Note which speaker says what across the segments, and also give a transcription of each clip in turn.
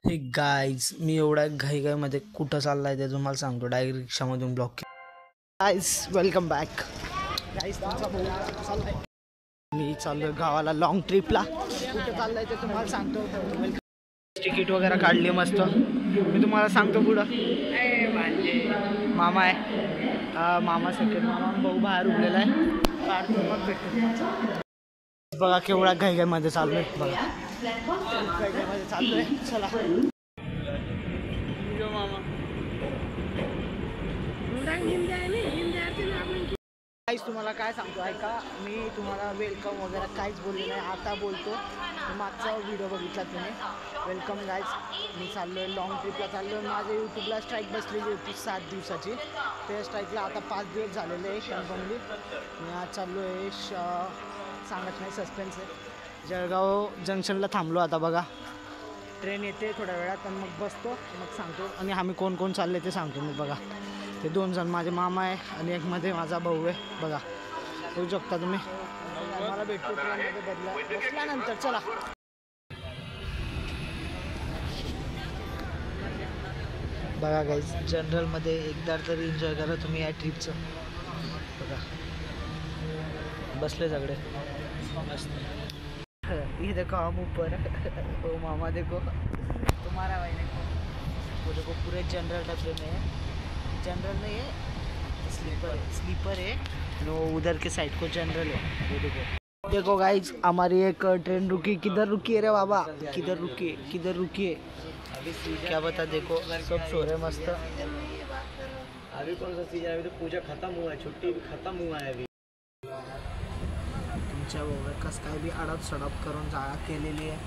Speaker 1: हे गाईज, मी एवढ्या घाईमध्ये कुठं चाललाय ते तुम्हाला सांगतो. डायरेक्ट रिक्षामधून block. Guys welcome back. Guys तुमचा भाऊ चाललाय, मी चाललोय गावाला लॉंग ट्रिपला. कुठं चाललाय ते तुम्हाला सांगतो. तिकीट वगैरे काढली मस्त. मी तुम्हाला सांगतो पुढं. मामा आहे, मामा सेकंड मामा भाऊ बाहेर उभलेला आहे. काढतो मग भेटतो. बघा केवढा घाईमध्ये चाललोय. बघा घाईमध्ये चाललोय. चला मामा. काहीच तुम्हाला काय सांगतो ऐका. मी तुम्हाला वेलकम वगैरे काहीच बोलले नाही. आता बोलतो. मागचा व्हिडिओ बघितला तुम्ही. Welcome guys. मी चाललोय लॉंग ट्रिपला चाललोय. माझ्या यूट्यूबला स्ट्राईक बसलेली होती 7 दिवसाची. त्या स्ट्राईकला आता 5 दिवस झालेले आहे कन्फर्मली. मी आज चाललोय सांगत नाही, सस्पेन्स आहे. जळगाव जंक्शनला थांबलो. आता बघा ट्रेन येते थोड्या वेळात, आणि मग बसतो, मग सांगतो. आणि आम्ही कोण कोण चालले ते सांगतो मी. बघा ते 2 जण माझे मामा आहे आणि एक मध्ये माझा भाऊ आहे. बघा बघू शकता तुम्ही. मला भेटतो ट्रेनमध्ये बसल्यानंतर. चला बघा गाईज, जनरलमध्ये एकदा तरी एन्जॉय करा तुम्ही या ट्रिपचं. बघा बसले सगळे मस्त. ये देखो हम ऊपर. ओ मामा देखो, तुम्हारा भाई देखो. वो देखो पूरे जनरल डब्बे में है. जनरल नहीं है, स्लीपर है. वो उधर के साइड को जनरल है. वो देखो गाइज, हमारी एक ट्रेन रुकी. किधर रुकी है रे बाबा, किधर रुकी है क्या बता. देखो सब सो रहे मस्त.
Speaker 2: अभी कौन सा सीजन है? अभी तो पूजा खत्म हुआ है, छुट्टी भी खत्म हुआ है. अभी
Speaker 1: तुमच्या कस काय बी अडप सडप करून जागा केलेली आहे.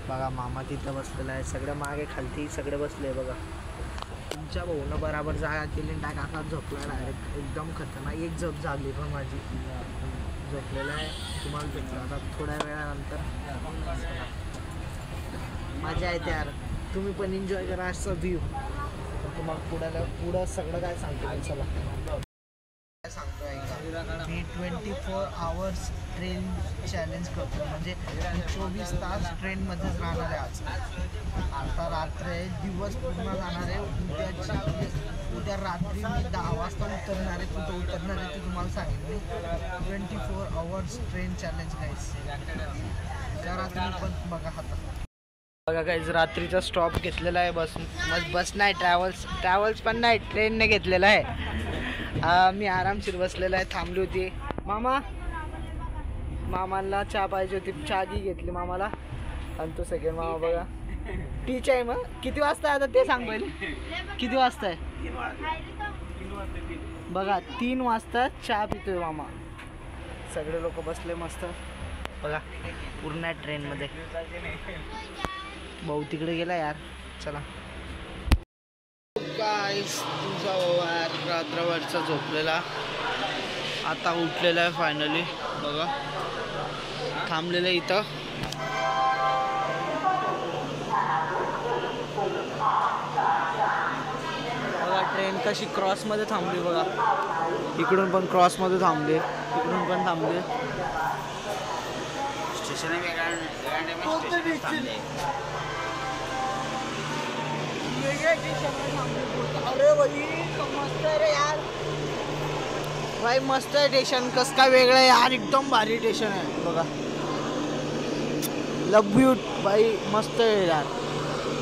Speaker 1: बघा मामा तिथं बसलेला आहे. सगळं मागे खालती सगळे बसले. बघा तुमच्या भाऊनं बराबर जागा केली. काका झोपला डायरेक्ट एकदम खतरनाक. एक झोप झाली पण माझी. झोपलेला आहे. तुम्हाला भेटलं आता थोड्या वेळानंतर. मजा येते यार. तुम्ही पण एन्जॉय करा असं व्ह्यू. तुम्हाला पुढं सगळं काय सांगतो. चला काय सांगतो ऐका. मी 24 आवर्स ट्रेन चॅलेंज करतो. म्हणजे 24 तास ट्रेनमध्येच राहणार आहे आज. आता रात्र आहे, दिवस पूर्ण जाणार आहे. उद्या रात्री मी 10 वाजता उतरणार आहे. कुठं उतरणार आहे ते तुम्हाला सांगितले. 24 आवर्स ट्रेन चॅलेंज गाईस. त्या रात्री पण बघा हातात. बघा गाईज, रात्रीचा स्टॉप घेतलेला आहे. बस नाही, ट्रॅव्हल्स पण नाही, ट्रेनने घेतलेला आहे. मी आरामशीर बसलेला आहे. थांबली होती. मामाला चहा पाहिजे होती. चहा घेतली मामाला. आणि तो सेकंड मामा बघा टीच आहे. मग किती वाजता आहे आता ते सांग पहिले. किती वाजता आहे बघा. 3 वाजता चहा पितोय मामा. सगळे लोक बसले मस्त. बघा पूर्ण ट्रेनमध्ये. भाऊ तिकडे गेला यार. चला गाईस, तुमचा भाऊ यार रात्रभरचा झोपलेला, आता उठलेला आहे फायनली. बघा थांबलेलं इथं. बघा ट्रेन कशी क्रॉसमध्ये थांबली. बघा इकडून पण क्रॉसमध्ये थांबले, इकडून पण थांबले. स्टेशन अरे भाई मस्त आहे रे यार. भाई मस्त आहे स्टेशन. कसं काय वेगळं आहे यार. एकदम भारी स्टेशन आहे. बघा लव यू भाई. मस्त आहे यार,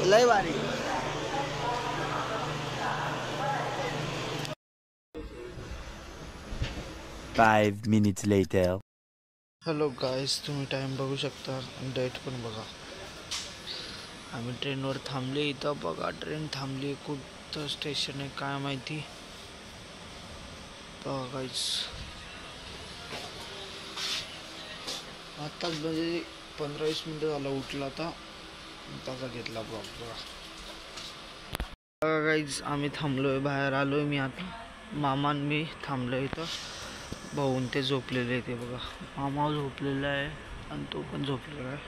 Speaker 1: लय भारी.
Speaker 2: Five minutes later.
Speaker 1: हॅलो गाईस, तुम्ही टाईम बघू शकता, डेट पण बघा. आम्ही ट्रेनवर थांबले इथं. बघा ट्रेन थांबली. कुठं स्टेशन आहे काय माहिती. बघा गाईस, आत्ताच म्हणजे 15-20 मिनटं झालं उठला. आता त्याचा घेतला ब्लॉग. बघा गाईस, आम्ही थांबलोय, बाहेर आलोय मी आता. मामा मी थांबलोय इथं. भाऊन ते झोपलेले ते. बघा मामा झोपलेला आहे आणि तो पण झोपलेला आहे.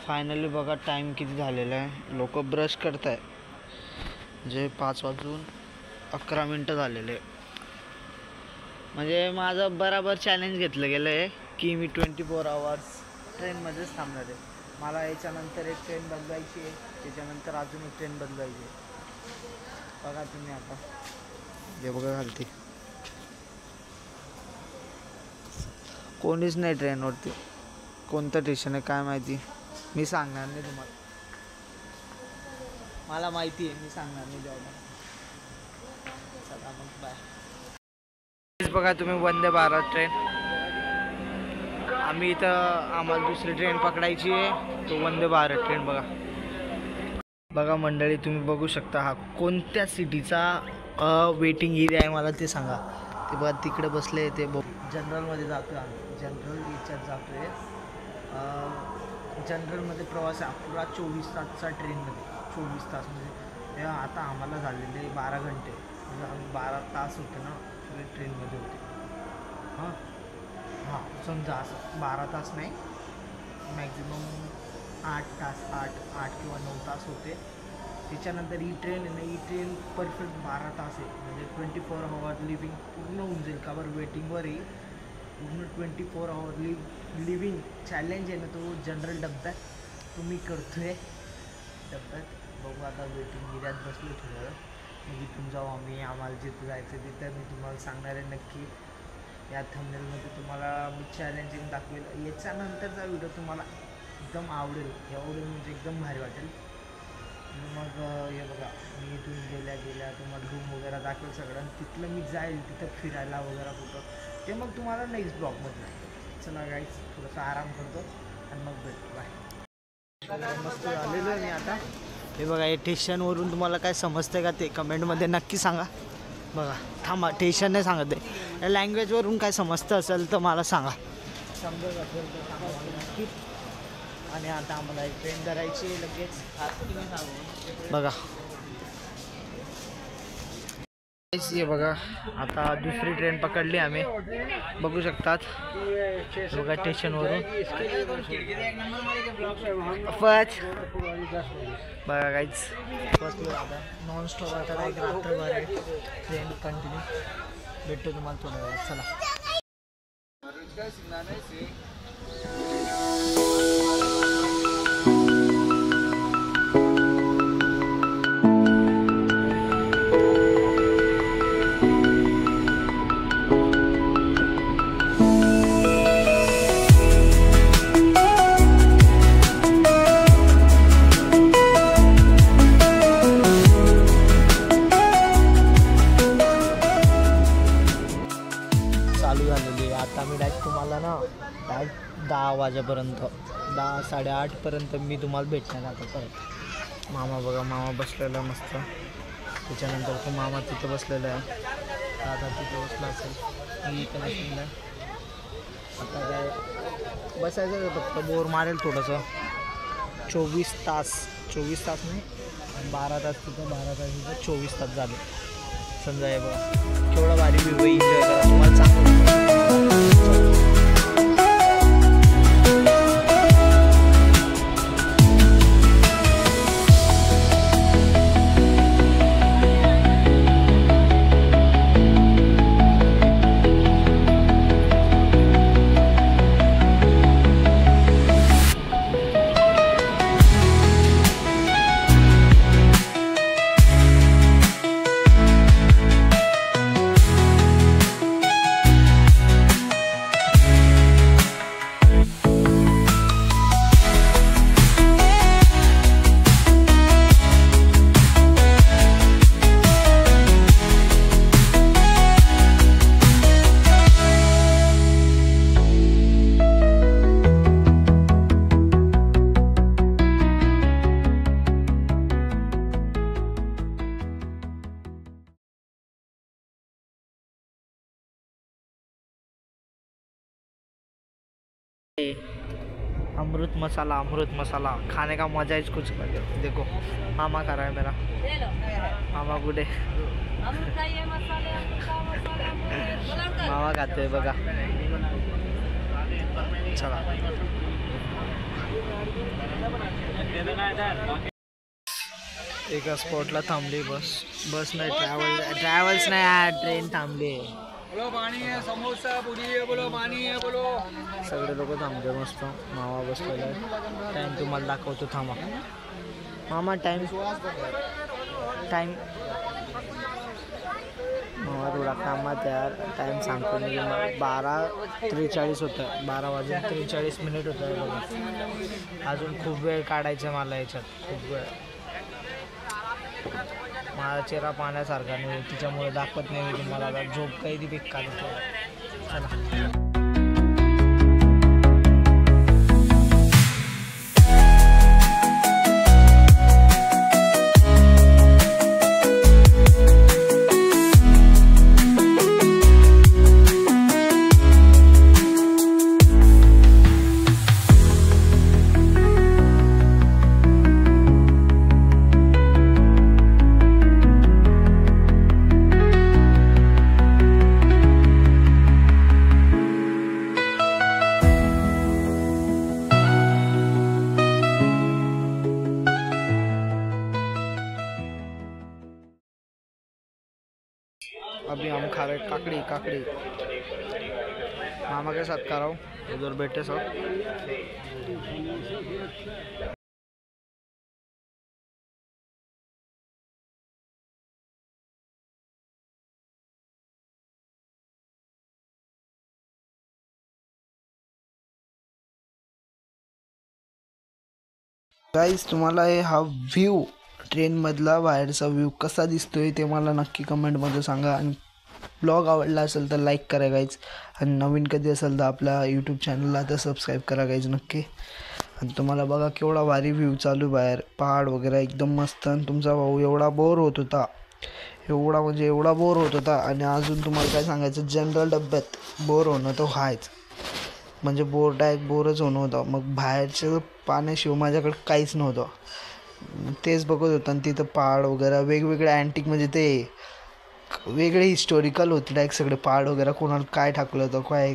Speaker 1: फायनली बघा टाईम किती झालेला आहे. लोक ब्रश करत आहे. म्हणजे 5:11 झालेले. म्हणजे माझं बराबर चॅलेंज घेतलं गेलं आहे की मी 24 आवर्स ट्रेनमध्येच थांबणार आहे. मला याच्यानंतर एक ट्रेन बदलायची आहे, त्याच्यानंतर अजून एक ट्रेन बदलायची आहे. बघा तुम्ही आता हे बघा खालती कोणीच नाही ट्रेनवरती. कोणतं स्टेशन आहे काय माहिती, मी सांगणार नाही तुम्हाला. मला माहिती आहे, मी सांगणार नाही जेव्हा. चला मग बाय. बघा तुम्ही वंदे भारत ट्रेन. आम्ही इथं आम्हाला दुसरी ट्रेन पकडायची आहे, तो वंदे भारत ट्रेन. बघा मंडळी तुम्ही बघू शकता हा कोणत्या सिटीचा वेटिंग एरिया आहे मला ते सांगा. ते बघा तिकडे बसले ते जनरलमध्ये जातो आहे आम्ही. जनरल याच्यात जातो आहे. जनरलमध्ये प्रवास आहे पुरा 24 तासचा ट्रेनमध्ये. 24 तास म्हणजे आता आम्हाला झालेले 12 घंटे म्हणजे आम्ही 12 तास होते ना ट्रेनमध्ये होते. हां हां समजा असं 12 तास नाही, मॅक्झिमम 8 तास 8 किंवा 9 तास होते. त्याच्यानंतर ही ट्रेन आहे ना, ही ट्रेन परफेक्ट 12 तास आहे म्हणजे 24 आवर लिव्हिंग पूर्ण होऊन जाईल. का बरं वेटिंगवर येईल पूर्ण 24 आवर लिव्हिंग चॅलेंज आहे ना तो जनरल डब्यात तुम्ही करतो आहे. डब्यात बघू आता वेटिंग एरियात बसलो थोडं वेळ मग इथून जाऊ आम्ही. आम्हाला जिथं जायचं तिथं मी तुम्हाला सांगणार आहे नक्की. या थंबनेलमध्ये तुम्हाला मी चॅलेंजिंग दाखवेल. याच्यानंतरचा व्हिडिओ तुम्हाला एकदम आवडेल, एवढं म्हणजे एकदम भारी वाटेल. मग हे बघा मी इथून गेल्या तुम्हाला रूम वगैरे दाखवेल सगळं. तिथलं मी जाईल तिथं फिरायला वगैरे कुठं ते मग तुम्हाला नेक्स्ट ब्लॉगमध्ये. चला गाईज थोडंसं आराम करतो आणि मग भेटतो. बाय. मस्त आलेलो आहे मी आता. हे बघा हे स्टेशनवरून तुम्हाला काय समजतं का ते कमेंटमध्ये नक्की सांगा. बघा थांबा स्टेशन नाही सांगत आहे, या लँग्वेजवरून काय समजतं असेल तर मला सांगा. समजत असेल तर सांगा मला नक्की. आणि आता आम्हाला एक ट्रेन करायची लगेच. बघा हे बघा आता दुसरी ट्रेन पकडली आम्ही बघू शकतात. बघा स्टेशनवरून बघा काहीच बसलो आता नॉन स्टॉप. आता एक रात्रभर आहे ट्रेन कंटिन्यू. भेटतो तुम्हाला थोड्या वेळात. चला. चालू झालेली आहे आता. मी डायरेक्ट तुम्हाला ना डायरेक्ट 10 वाजेपर्यंत 10 8:30 पर्यंत मी तुम्हाला भेटणार आता परत. मामा बघा मामा बसलेला आहे मस्त. त्याच्यानंतर तो मामा तिथं बसलेला आहे. दादा तिथं बसला असेल, मी इथं बसलेलं आहे. आता काय बसायचं फक्त बोर मारेल थोडंसं. 24 तास नाही 12 तास तिथं 12 तास तिथं 24 तास झाले समजा. आहे बघा केवढा भारी व्ह्यू एन्जॉय करा तुम्हाला चांगलं. अमृत मसाला खाने का मजा ही कुछ कर दे. देखो मामा खा रहा है मेरा. मामा गुडे मामा खाते बघा. चला एका स्पॉटला थांबली बस नाही ट्रॅव्हल्स नाही ट्रेन थांबली.
Speaker 3: बोलो पाणी आहे, समोसा पुरी आहे, बोलो पाणी आहे, बोलो.
Speaker 1: सगळे लोक थांबते मस्त. मामा बसलेला आहे. टाईम तुम्हाला दाखवतो, थांबा मामा. टाईम मामा थोडा कामात यार. टाईम सांगतो मी 12:43 होतं आहे. 12:43 होतं आहे बघा. अजून खूप वेळ काढायचा मला याच्यात, खूप वेळ. माझा चेहरा पाहण्यासारखा नाही, तिच्यामुळे दाखवत नाही मी तुम्हाला. आता झोप काही ती बेकार होतो. चला. अभी हम खा रहे काकड़ी. मामा के साथ खा रहा हूँ, उधर बैठे सब. गाईज, तुम्हाला हा व्ह्यू ट्रेनमधला बाहेरचा व्ह्यू कसा दिसतोय ते मला नक्की कमेंटमध्ये सांगा. आणि ब्लॉग आवडला असेल तर लाईक करा गाईज. आणि नवीन कधी असेल तर आपल्या यूट्यूब चॅनलला तर सबस्क्राईब करा गाईज नक्की. आणि तुम्हाला बघा केवढा भारी व्ह्यू चालू बाहेर, पहाड वगैरे एकदम मस्त. आणि तुमचा भाऊ एवढा बोर होत होता, एवढा बोर होत होता. आणि अजून तुम्हाला काय सांगायचं, जनरल डब्यात बोर होणं तर व्हायच, म्हणजे डायरेक्ट बोरच होणं होतं. मग बाहेरचं पाण्याशिवाय माझ्याकडे काहीच नव्हतं. तेच बघत होतं. आणि तिथं पहाड वगैरे वेगवेगळे अँटिक, म्हणजे ते वेगळे हिस्टोरिकल होते डायरेक्ट सगळे पहाड वगैरे. कोणाला काय टाकलं होतं, काय.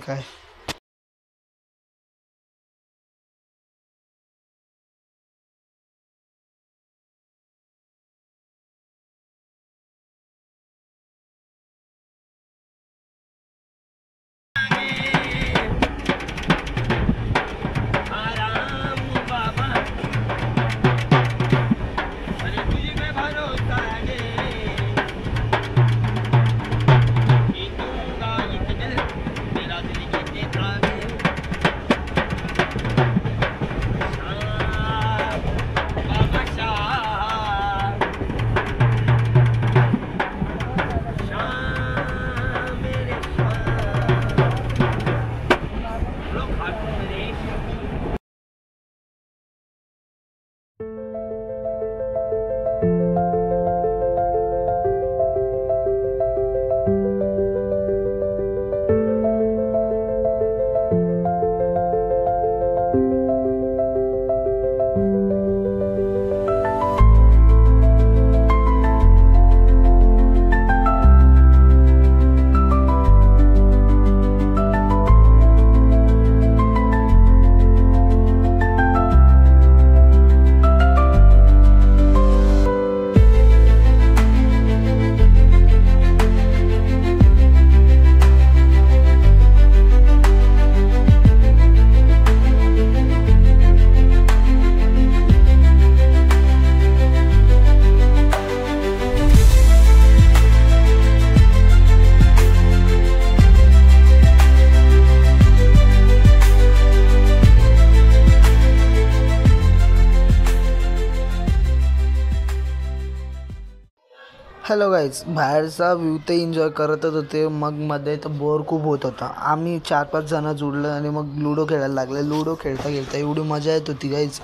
Speaker 1: हॅलो गाईज, बाहेरचा व्ह्यू ते एन्जॉय करतच होते. मग मध्ये तर बोर खूप होत होता. आम्ही 4-5 जणं जुळलं आणि मग लुडो खेळायला लागले. लुडो खेळता एवढी मजा येत होती गाईज.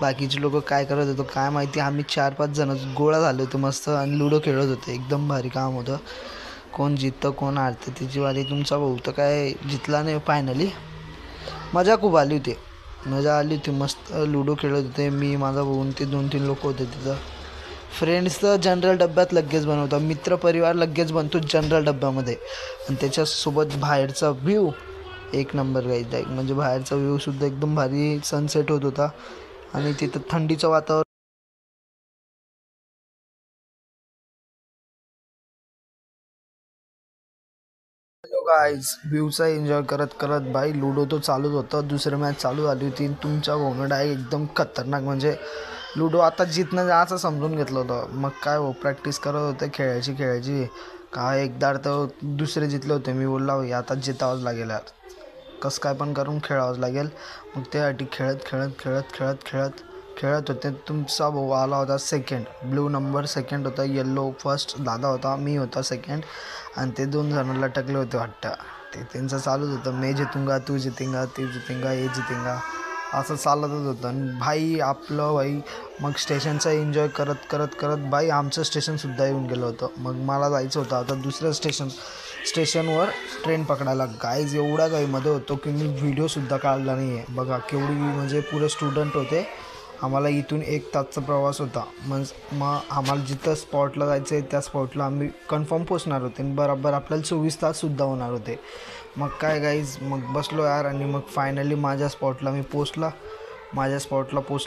Speaker 1: बाकीचे लोक काय करत होतं काय माहिती. आम्ही 4-5 जणं गोळा झाले होते मस्त आणि लुडो खेळत होते. एकदम भारी काम होतं. कोण जिततं कोण हारतं तिची वारी. तुमचा भाऊ तर काय जितला नाही फायनली. मजा खूप आली होती. मस्त लुडो खेळत होते मी, माझा भाऊ, ते 2-3 लोक होते तिथं. फ्रेंड्स तर जनरल डब्यात लगेच बनवतात, मित्रपरिवार लगेच बनतो जनरल डब्यामध्ये. आणि त्याच्यासोबत बाहेरचा व्ह्यू एक नंबर गाईज. म्हणजे बाहेरचा व्ह्यूसुद्धा एकदम भारी सनसेट होत होता. आणि तिथं थंडीचं वातावरण हॅलो गाईज, व्ह्यूचा एन्जॉय करत करत भाई लुडो तो चालूच होतं. दुसरी मॅच चालू झाली होती. तुमच्या भोंगडा आहे एकदम खतरनाक. म्हणजे लुडो आता जितणं जायचं समजून घेतलं होतं. मग काय हो, प्रॅक्टिस करत होते खेळायची काय. एकदा तर दुसरे जितले होते. मी बोलला भाई आता जितावंच लागेल यार, कसं काय पण करून खेळावंच लागेल. मग त्यासाठी खेळत होते. तुमचा भाऊ आला होता सेकंड, ब्लू नंबर सेकंड होता, येल्लो फर्स्ट दादा होता, मी होता सेकंड. आणि ते 2 जण लटकले होते वाटतं. ते त्यांचं चालूच होतं, मैं जितूंगा तू जितेंगा ते जितेंगा हे जितेंगा, असं चालतच होतं. आणि भाई आपलं भाई मग स्टेशनचा एन्जॉय करत भाई आमचं स्टेशनसुद्धा येऊन गेलं होतं. मग मला जायचं होतं आता दुसऱ्या स्टेशनवर ट्रेन पकडायला. गाईज एवढ्या घाईमध्ये होतो की मी व्हिडिओसुद्धा काढला नाही आहे. बघा केवढी म्हणजे पुरे स्टुडंट होते. आम्हाला इथून 1 तासचा प्रवास होता. मग आम्हाला जिथं स्पॉटला जायचं आहे त्या स्पॉटला आम्ही कन्फर्म पोचणार होते आणि बरोबर आपल्याला 24 ताससुद्धा होणार होते. मग काय गाईज, मग बसलो यार आणि मग फायनली माझ्या स्पॉटला मी पोचला.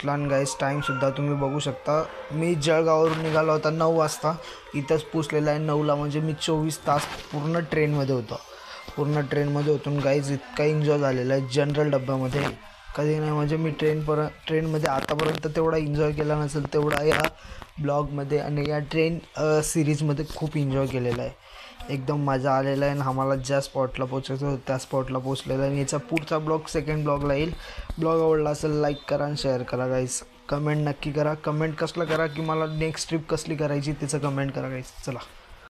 Speaker 1: आणि गाईज टाईमसुद्धा तुम्ही बघू शकता. मी जळगाववरून निघालो होता 9 वाजता. इथंच पोचलेला आहे 9ला. म्हणजे मी 24 तास पूर्ण ट्रेनमध्ये होतो. गाईज इतका एन्जॉय झालेला आहे जनरल डब्यामध्ये कधी नाही. म्हणजे मी ट्रेनमध्ये आतापर्यंत तेवढा एन्जॉय केला नसेल तेवढा या ब्लॉगमध्ये आणि या ट्रेन सिरीजमध्ये खूप एन्जॉय केलेला आहे. एकदम मजा आलेला आहे. आणि आम्हाला ज्या स्पॉटला पोचायचं होतं त्या स्पॉटला पोचलेला आहे. आणि याचा पुढचा ब्लॉग सेकंड ब्लॉगला येईल. ब्लॉग आवडला असेल लाईक करा आणि शेअर करा गाईस. कमेंट नक्की करा. कमेंट कसलं करा की मला नेक्स्ट ट्रिप कसली करायची त्याचं कमेंट करा गाईस. चला.